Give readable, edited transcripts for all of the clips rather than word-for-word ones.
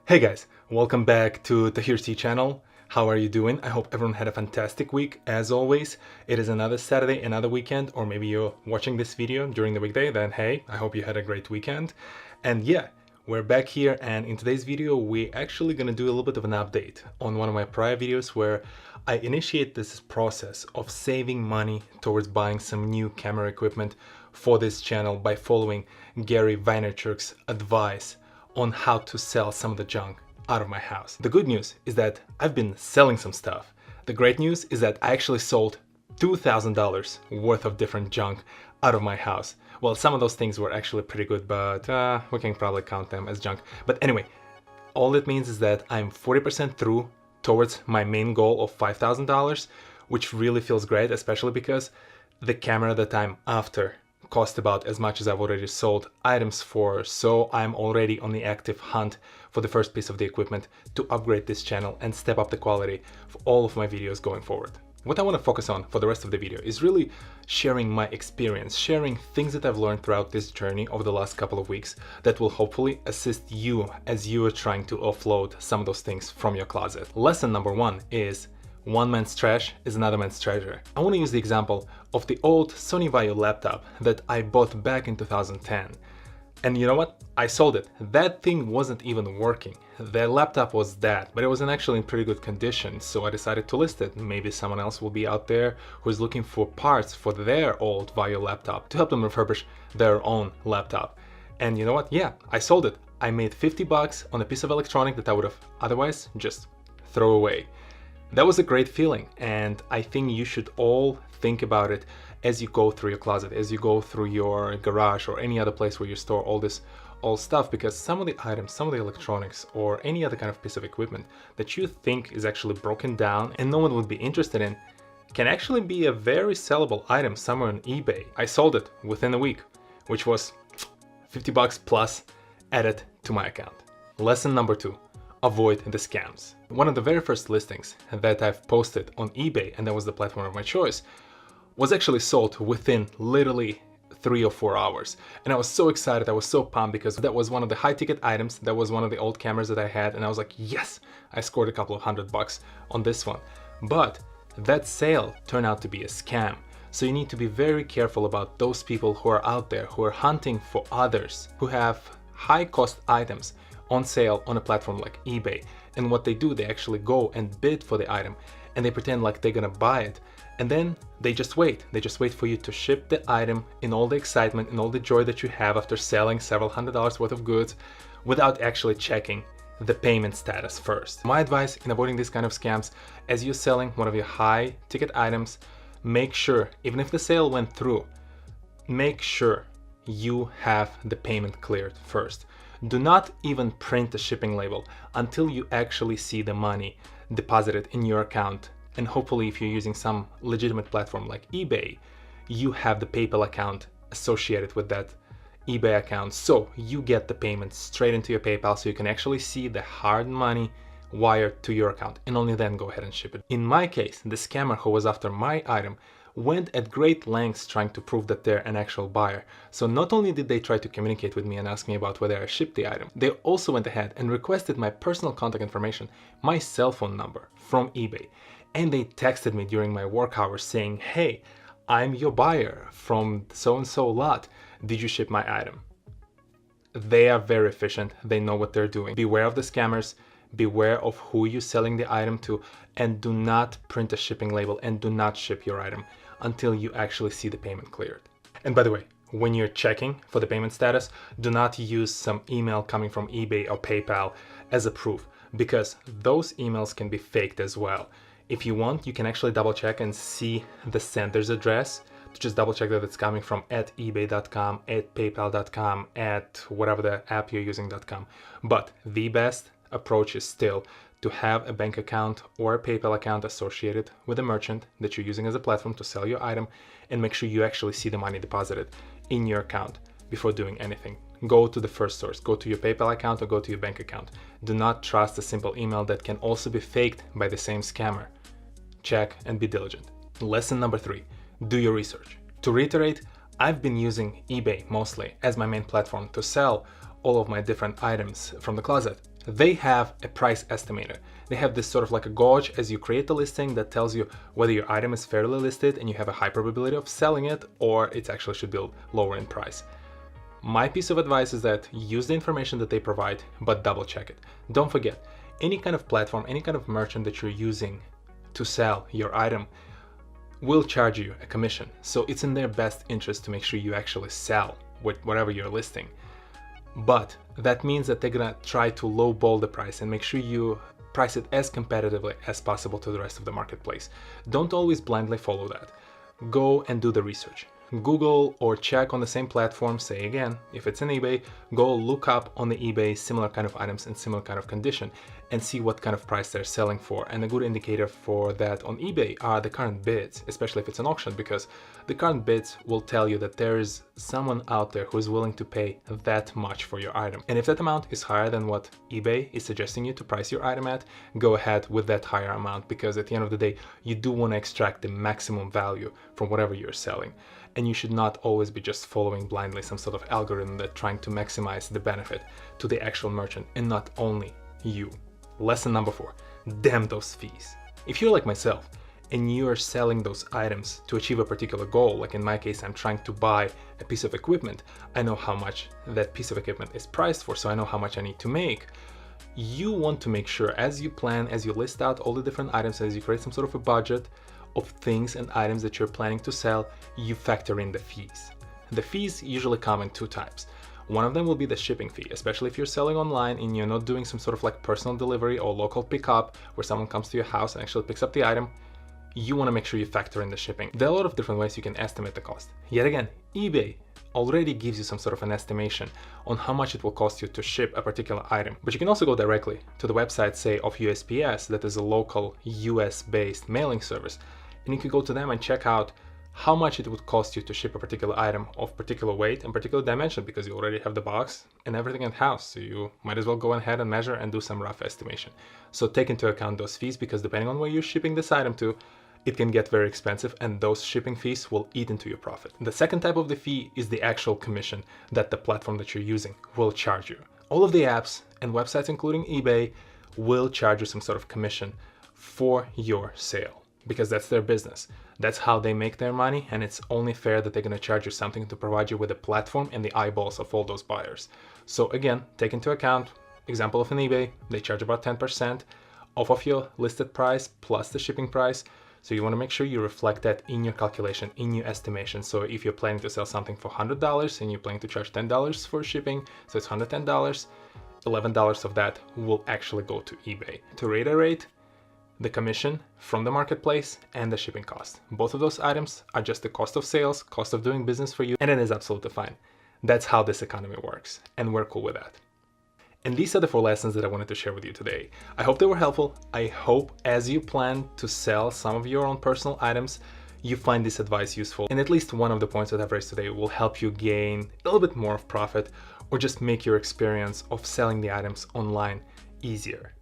Hey guys, welcome back to TohirT channel. How are you doing? I hope everyone had a fantastic week. As always, it is another Saturday, another weekend, or maybe you're watching this video during the weekday, then hey, I hope you had a great weekend. And yeah, we're back here, and in today's video, we're actually gonna do a little bit of an update on one of my prior videos where I initiate this process of saving money towards buying some new camera equipment for this channel by following Gary Vaynerchuk's advice on how to sell some of the junk out of my house. The good news is that I've been selling some stuff. The great news is that I actually sold $2,000 worth of different junk out of my house. Well, some of those things were actually pretty good, but we can probably count them as junk. But anyway, all it means is that I'm 40% through towards my main goal of $5,000, which really feels great, especially because the camera that I'm after cost about as much as I've already sold items for, so I'm already on the active hunt for the first piece of the equipment to upgrade this channel and step up the quality for all of my videos going forward. What I want to focus on for the rest of the video is really sharing my experience, sharing things that I've learned throughout this journey over the last couple of weeks that will hopefully assist you as you are trying to offload some of those things from your closet. Lesson number one is one man's trash is another man's treasure. I want to use the example of the old Sony Vaio laptop that I bought back in 2010. And you know what? I sold it. That thing wasn't even working. The laptop was dead, but it was actually in pretty good condition, so I decided to list it. Maybe someone else will be out there who's looking for parts for their old Vaio laptop to help them refurbish their own laptop. And you know what? Yeah, I sold it. I made 50 bucks on a piece of electronic that I would have otherwise just throw away. That was a great feeling, and I think you should all think about it as you go through your closet, as you go through your garage or any other place where you store all this old stuff, because some of the items, some of the electronics or any other kind of piece of equipment that you think is actually broken down and no one would be interested in can actually be a very sellable item somewhere on eBay. I sold it within a week, which was 50 bucks plus added to my account. Lesson number two. Avoid the scams. One of the very first listings that I've posted on eBay, and that was the platform of my choice, was actually sold within literally 3 or 4 hours. And I was so excited, I was so pumped because that was one of the high ticket items, that was one of the old cameras that I had, and I was like, yes, I scored a couple of $100 on this one. But that sale turned out to be a scam. So you need to be very careful about those people who are out there, who are hunting for others, who have high cost items on sale on a platform like eBay. And what they do, they actually go and bid for the item and they pretend like they're gonna buy it, and then they just wait for you to ship the item in all the excitement and all the joy that you have after selling several $100s worth of goods without actually checking the payment status first. My advice in avoiding these kind of scams, as you're selling one of your high ticket items, make sure, even if the sale went through, make sure you have the payment cleared first. Do not even print a shipping label until you actually see the money deposited in your account. And hopefully, if you're using some legitimate platform like eBay, you have the PayPal account associated with that eBay account, so you get the payment straight into your PayPal, so you can actually see the hard money wired to your account, and only then go ahead and ship it. In my case, the scammer who was after my item went at great lengths trying to prove that they're an actual buyer. So not only did they try to communicate with me and ask me about whether I shipped the item, they also went ahead and requested my personal contact information, my cell phone number from eBay. And they texted me during my work hours saying, hey, I'm your buyer from so-and-so lot. Did you ship my item? They are very efficient. They know what they're doing. Beware of the scammers. Beware of who you're selling the item to, and do not print a shipping label and do not ship your item until you actually see the payment cleared. And by the way, when you're checking for the payment status, do not use some email coming from eBay or PayPal as a proof, because those emails can be faked as well. If you want, you can actually double check and see the sender's address to just double check that it's coming from at ebay.com, at paypal.com, at whatever the app you're using.com. But the best approach is still to have a bank account or a PayPal account associated with the merchant that you're using as a platform to sell your item, and make sure you actually see the money deposited in your account before doing anything. Go to the first source, go to your PayPal account or go to your bank account. Do not trust a simple email that can also be faked by the same scammer. Check and be diligent. Lesson number 3, do your research. To reiterate, I've been using eBay mostly as my main platform to sell all of my different items from the closet. they have a price estimator. They have this sort of like a gauge as you create the listing that tells you whether your item is fairly listed and you have a high probability of selling it, or it actually should be lower in price. My piece of advice is that use the information that they provide, but double check it. Don't forget, any kind of platform, any kind of merchant that you're using to sell your item will charge you a commission. So it's in their best interest to make sure you actually sell with whatever you're listing. But that means that they're gonna try to lowball the price and make sure you price it as competitively as possible to the rest of the marketplace. Don't always blindly follow that. Go and do the research. Google or check on the same platform, say again, if it's in eBay, go look up on the eBay similar kind of items in similar kind of condition and see what kind of price they're selling for. And a good indicator for that on eBay are the current bids, especially if it's an auction, because the current bids will tell you that there is someone out there who is willing to pay that much for your item. And if that amount is higher than what eBay is suggesting you to price your item at, go ahead with that higher amount, because at the end of the day, you do want to extract the maximum value from whatever you're selling. And you should not always be just following blindly some sort of algorithm that's trying to maximize the benefit to the actual merchant and not only you. Lesson number 4, damn those fees. If you're like myself and you're selling those items to achieve a particular goal, like in my case, I'm trying to buy a piece of equipment, I know how much that piece of equipment is priced for, so I know how much I need to make. You want to make sure as you plan, as you list out all the different items, as you create some sort of a budget of things and items that you're planning to sell, you factor in the fees. The fees usually come in 2 types. One of them will be the shipping fee, especially if you're selling online and you're not doing some sort of like personal delivery or local pickup where someone comes to your house and actually picks up the item. You want to make sure you factor in the shipping. There are a lot of different ways you can estimate the cost. Yet again, eBay already gives you some sort of an estimation on how much it will cost you to ship a particular item. But you can also go directly to the website, say, of USPS, that is a local US-based mailing service. And you can go to them and check out how much it would cost you to ship a particular item of particular weight and particular dimension, because you already have the box and everything in house. So you might as well go ahead and measure and do some rough estimation. So take into account those fees, because depending on where you're shipping this item to, it can get very expensive and those shipping fees will eat into your profit. The second type of the fee is the actual commission that the platform that you're using will charge you. All of the apps and websites, including eBay, will charge you some sort of commission for your sale, because that's their business. That's how they make their money, and it's only fair that they're going to charge you something to provide you with a platform and the eyeballs of all those buyers. So again, take into account, example of an eBay, they charge about 10% off of your listed price plus the shipping price. So you want to make sure you reflect that in your calculation, in your estimation. So if you're planning to sell something for $100 and you're planning to charge $10 for shipping, so it's $110, $11 of that will actually go to eBay. To reiterate, the commission from the marketplace and the shipping cost. Both of those items are just the cost of sales, cost of doing business for you, and it is absolutely fine. That's how this economy works, and we're cool with that. And these are the 4 lessons that I wanted to share with you today. I hope they were helpful. I hope as you plan to sell some of your own personal items, you find this advice useful. And at least one of the points that I've raised today will help you gain a little bit more of profit, or just make your experience of selling the items online easier.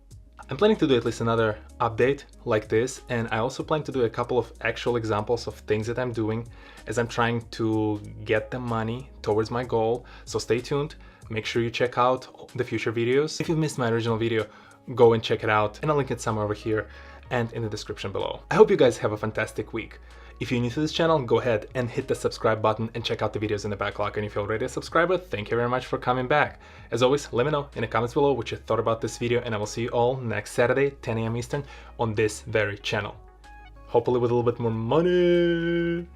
I'm planning to do at least another update like this, and I also plan to do a couple of actual examples of things that I'm doing as I'm trying to get the money towards my goal. So stay tuned, make sure you check out the future videos. If you've missed my original video, go and check it out, and I'll link it somewhere over here and in the description below. I hope you guys have a fantastic week. If you're new to this channel, go ahead and hit the subscribe button and check out the videos in the backlog. And if you're already a subscriber, thank you very much for coming back. As always, let me know in the comments below what you thought about this video, and I will see you all next Saturday, 10 a.m. Eastern, on this very channel. Hopefully with a little bit more money.